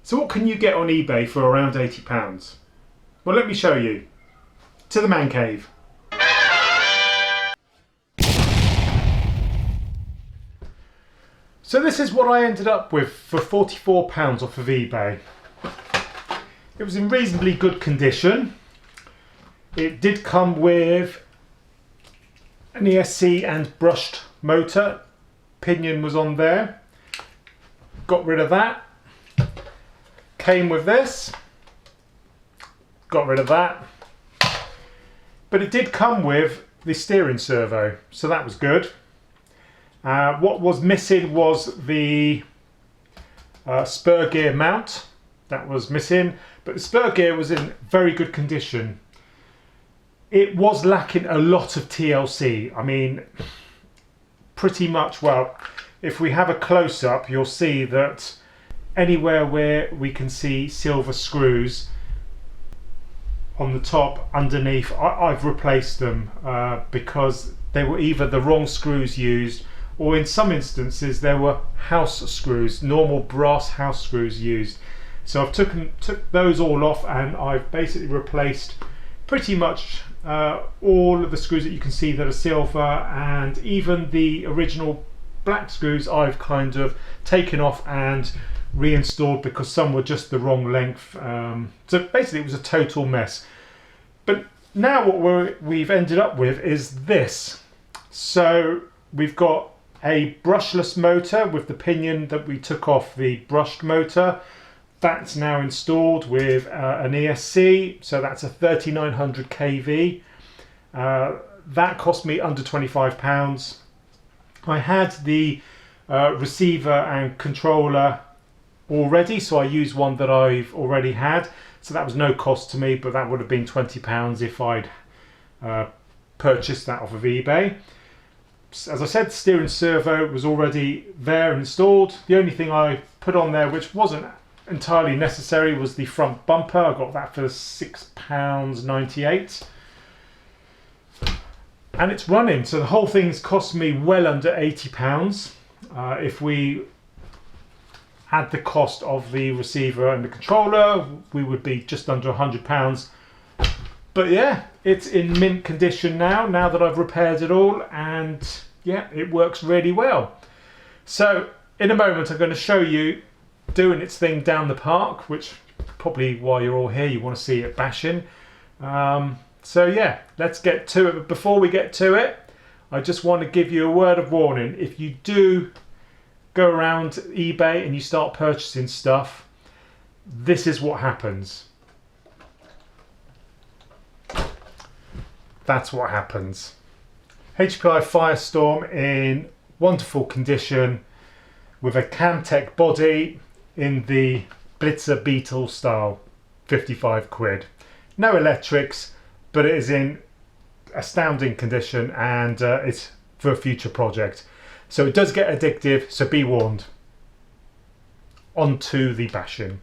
So what can you get on eBay for around £80? Well, let me show you. To the man cave. So this is what I ended up with for £44 off of eBay. It was in reasonably good condition. It did come with an ESC and brushed motor. Pinion was on there. Got rid of that. Came with this. Got rid of that. But it did come with the steering servo, so that was good. What was missing was the spur gear mount. That was missing, but the spur gear was in very good condition. It was lacking a lot of TLC. I mean, pretty much, well, if we have a close-up, you'll see that anywhere where we can see silver screws on the top, underneath, I've replaced them because they were either the wrong screws used, or in some instances there were house screws, normal brass house screws used. So I've took those all off, and I've basically replaced pretty much all of the screws that you can see that are silver, and even the original black screws I've kind of taken off and reinstalled because some were just the wrong length. So basically it was a total mess. But now what we've ended up with is this. So we've got a brushless motor with the pinion that we took off the brushed motor. That's now installed with an ESC, so that's a 3900 kV. That cost me under £25. I had the receiver and controller already, so I used one that I've already had, so that was no cost to me, but that would have been £20 if I'd purchased that off of eBay. As I said, the steering servo was already there installed. The only thing I put on there, which wasn't entirely necessary, was the front bumper. I got that for £6.98, and it's running, so the whole thing's cost me well under £80. If we add the cost of the receiver and the controller, we would be just under £100. But yeah, it's in mint condition now that I've repaired it all, and yeah, it works really well. So in a moment I'm going to show you doing its thing down the park, which probably why you're all here, you want to see it bashing. So yeah, let's get to it. But before we get to it, I just want to give you a word of warning. If you do go around eBay and you start purchasing stuff, this is what happens. That's what happens. HPI Firestorm in wonderful condition with a Camtech body in the Blitzer Beetle style, 55 quid. No electrics, but it is in astounding condition, and it's for a future project. So it does get addictive, so be warned. On to the bashing.